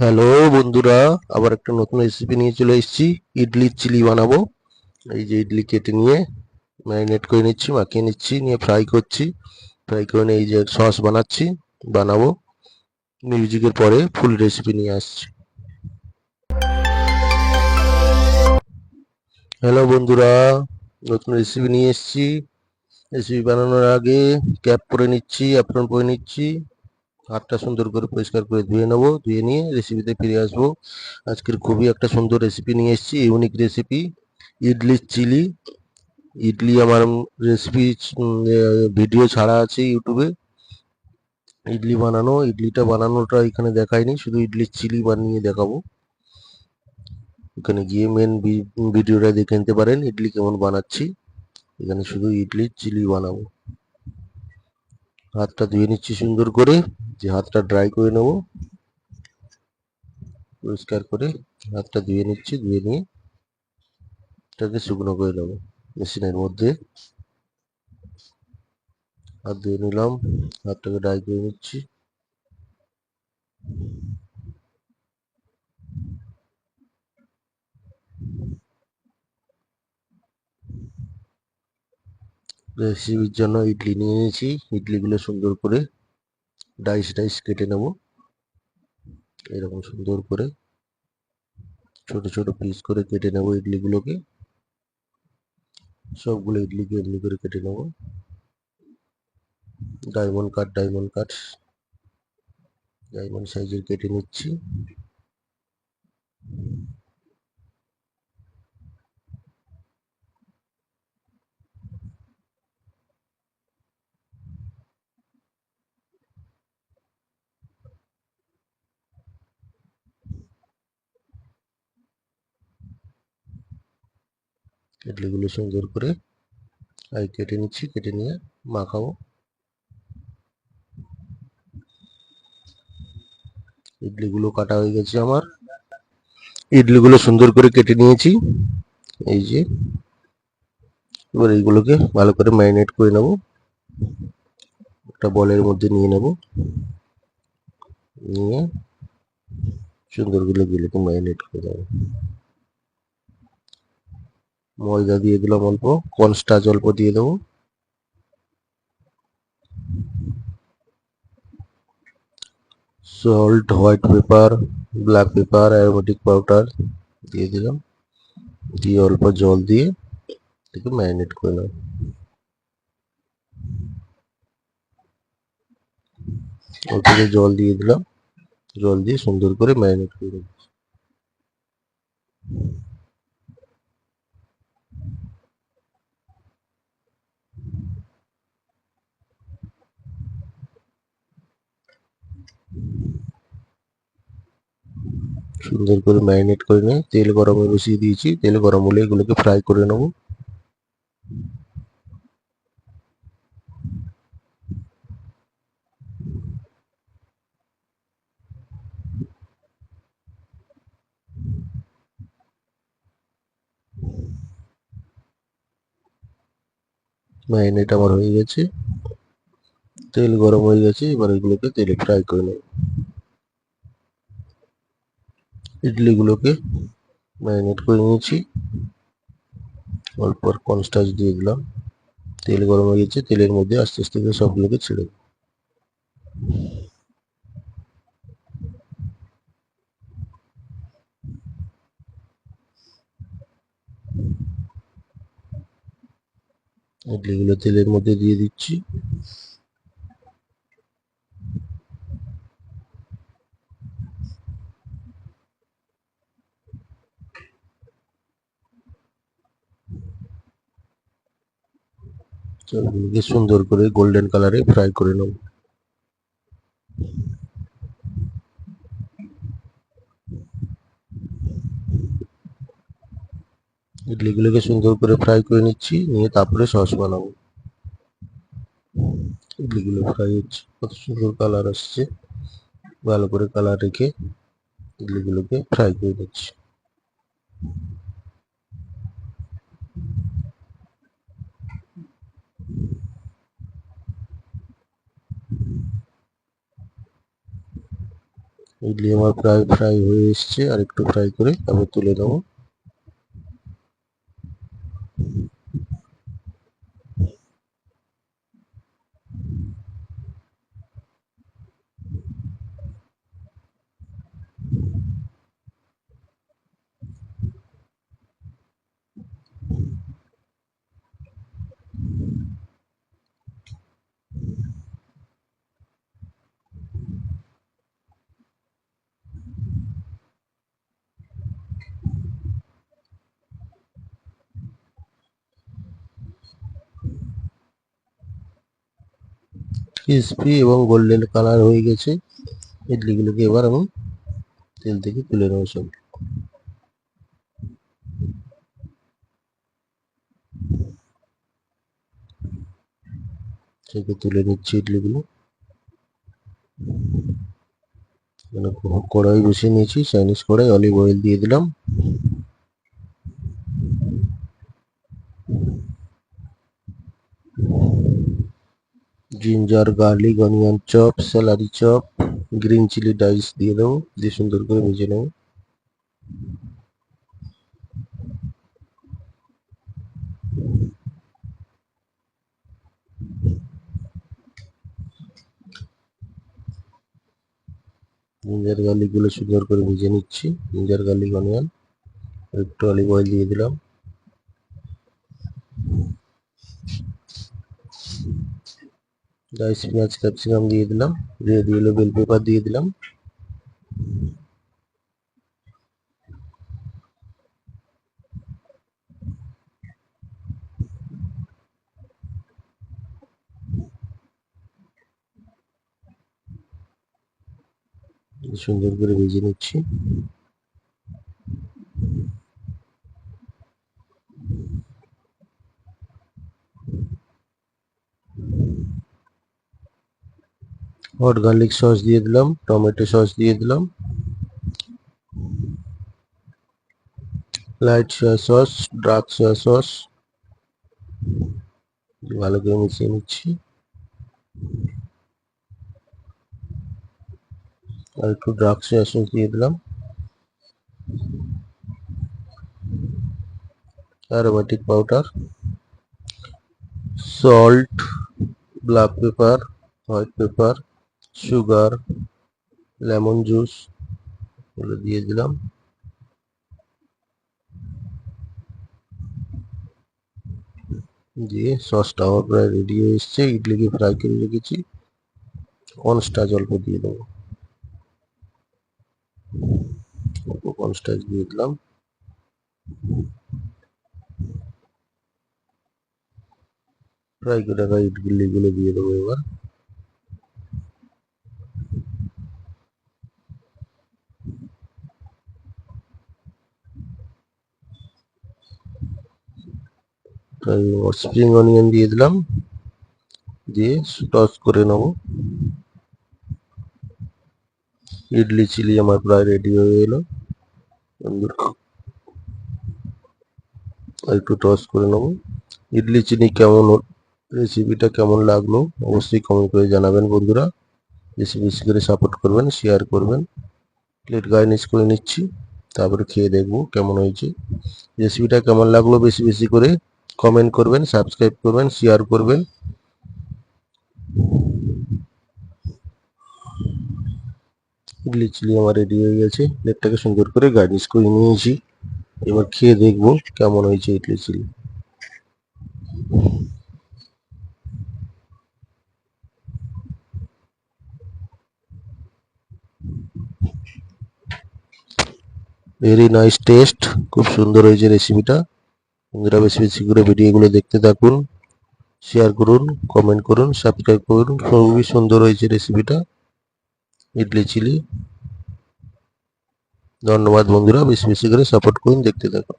Hello বন্ধুরা, আবার একটা নতুন রেসিপি নিয়ে চলে এসেছি। ইডলির চিলি বানাবো। এই যে ইডলি কেটে নিয়ে ম্যারিনেট করে নিচ্ছি, মাখিয়ে নিচ্ছি, নিয়ে ফ্রাই করছি। ফ্রাই করে নিয়ে এই যে সস বানাবো। মিউজিকের পরে ফুল রেসিপি নিয়ে আসছি। হ্যালো বন্ধুরা, নতুন রেসিপি নিয়ে এসেছি। রেসিপি বানানোর আগে ক্যাপ পরে নিচ্ছি, অ্যাপ্রন পরে নিচ্ছি। হাতটা সুন্দর করে পরিষ্কার করে ধুয়ে নেবো। ধুয়ে নিয়ে রেসিপিতে ফিরে আসবো। আজকের খুবই একটা সুন্দর রেসিপি নিয়ে এসেছি, ইউনিক রেসিপি, ইডলির চিলি। ইডলি আমার রেসিপি ভিডিও ছাড়া আছে ইউটিউবে। ইডলিটা বানানোটা এখানে দেখাইনি, শুধু ইডলির চিলি বানিয়ে দেখাবো। এখানে গিয়ে মেন ভিডিওটা দেখে নিতে পারেন ইডলি কেমন বানাচ্ছি। এখানে শুধু ইডলির চিলি বানাবো। হাতটা ধুয়ে নিচ্ছি সুন্দর করে, যে হাতটা ড্রাই করে নেবো। পরিষ্কার করে হাতটা ধুয়ে নিচ্ছি, ধুয়ে নিয়ে এটাকে শুকনো করে নেবো মেশিনের মধ্যে। হাত ধুয়ে নিলাম, হাতটাকে ড্রাই করে নিচ্ছি। রেসিপির জন্য ইডলি নিয়ে নিয়েছি। ইডলিগুলো সুন্দর করে ডাইস ডাইস কেটে নেব। এরকম সুন্দর করে ছোট ছোট পিস করে কেটে নেব ইডলিগুলোকে। সবগুলো ইডলিকে এমনি করে কেটে নেব। ডায়মন্ড সাইজের কেটে নিচ্ছি। ইডলিগুলো সুন্দর করে কেটে নিচ্ছি, কেটে নিয়ে মাখাবো। ইডলিগুলো কাটা হয়ে গেছে আমার। ইডলিগুলো সুন্দর করে কেটে নিয়েছি, এই যে। এবার এইগুলোকে ভালো করে ম্যারিনেট করে নেব। একটা বলের মধ্যে নিয়ে নেব, নিয়ে সুন্দর করে এগুলোকে ম্যারিনেট করে দেবো। ময়দা দিয়ে দিলাম অল্প, কর্নস্টার্চ অল্প দিয়ে দেবো। Salt, white paper, black pepper, aromatic powder দিয়ে দিলাম। দিয়ে অল্প জল দিয়ে এটাকে ম্যারিনেট করে নেব। অল্প জল দিয়ে দিলাম, জল দিয়ে সুন্দর করে ম্যারিনেট করে নেব। সুন্দর করে ম্যারিনেট করে নিয়ে তেল গরমে বসিয়ে দিয়েছি। তেল গরম হলে এগুলোকে ফ্রাই করে নেব। ম্যারিনেট আমার হয়ে গেছে, তেল গরম হয়ে গেছে। এবার এগুলোকে তেলে ফ্রাই করে নেব। ইডলিগুলোকে ম্যারিনেট করে নিয়েছি, অল্প কর্নস্টার্চ দিয়ে দিলাম। তেল গরম হয়ে গেছে, তেলের মধ্যে আস্তে আস্তে করে সবগুলোকে ছেড়ে দেব। ইডলিগুলো তেলের মধ্যে দিয়ে দিচ্ছি। সবগুলোকে সুন্দর করে গোল্ডেন কালারে ফ্রাই করে নেব। ইডলিগুলোকে সুন্দর করে ফ্রাই করে নিচ্ছি, নিয়ে তারপরে সস বানাবো। ইডলিগুলো ফ্রাই হচ্ছে, কত সুন্দর কালার আসছে। ভালো করে কালার রেখে ইডলিগুলোকে ফ্রাই করে নিচ্ছি। ইডলি আমার প্রায় ফ্রাই হয়ে এসছে, আর একটু ফ্রাই করে তারপর তুলে নেবো। ক্রিসপি এবং গোল্ডেন কালার হয়ে গেছে। ইডলিগুলোকে এবার আমি তেল থেকে তুলে নেবো সব। থেকে তুলে নিচ্ছি ইডলিগুলো। কড়াই বসিয়ে নিয়েছি, চাইনিজ কড়াই, অলিভ অয়েল দিয়ে দিলাম। Ginger garlic onion chop, celery chop, green chilli dice দিয়ে দেবো, দিয়ে সুন্দর করে ভেজে নেবো। জিঞ্জার গার্লিক গুলো সুন্দর করে ভেজে নিচ্ছি। জিঞ্জার গার্লিক অনিয়ন, একটু অলিভ অয়েল দিয়ে দিলাম। ডাইস পেঁয়াজ ক্যাপসিকাম দিয়ে দিলাম। রেড ইয়েলো বেল পেপার দিয়ে দিলাম। সুন্দর করে ভেজে নিচ্ছি। হট গার্লিক সস দিয়ে দিলাম, টমেটো সস দিয়ে দিলাম, light soya sauce, dark soya sauce, ভালো করে মিশিয়ে নিচ্ছি। আর একটু ডার্ক সয়া সস দিয়ে দিলাম। Aromatic powder, salt, black pepper, white paper, sugar, lemon juice এগুলো দিয়ে দিলাম। দিয়ে সসটা আমার প্রায় রেডি হয়ে এসছে। ইডলিকে ফ্রাই করে রেখেছি, কর্নস্টার্চ অল্প দিয়ে দেবো। অল্প কর্নস্টার্চ দিয়ে দিলাম। ফ্রাই করে রাখা ইডলিগুলো দিয়ে দেবো এবার। স্প্রিং অনিয়ন দিয়ে দিলাম, দিয়ে টস করে নেবো। ইডলি চিলি আমার প্রায় রেডি হয়ে এলো। একটু টস করে নেবো। ইডলি চিনি কেমন, রেসিপিটা কেমন লাগলো অবশ্যই কমেন্ট করে জানাবেন বন্ধুরা। বেশি বেশি করে সাপোর্ট করবেন, শেয়ার করবেন। প্লেট গার্নিশ করে নিচ্ছি, তারপরে খেয়ে দেখবো কেমন হয়েছে। রেসিপিটা কেমন লাগলো বেশি বেশি করে কমেন্ট করবেন, সাবস্ক্রাইব করবেন, শেয়ার করবেন। ইডলি চিলি আমার রেডি হয়ে গেছে। প্লেটটাকে সুন্দর করে গার্নিশ করে নিয়েছি। এবার খেয়ে দেখবো কেমন হয়েছে idli chilli. Very nice taste, খুব সুন্দর হয়েছে রেসিপিটা। বন্ধুরা বেশি বেশি করে ভিডিওগুলো দেখতে থাকুন, শেয়ার করুন, কমেন্ট করুন, সাবস্ক্রাইব করুন। খুবই সুন্দর হয়েছে রেসিপিটা, ইডলি চিলি। ধন্যবাদ বন্ধুরা, বেশি বেশি করে সাপোর্ট করুন, দেখতে থাকুন।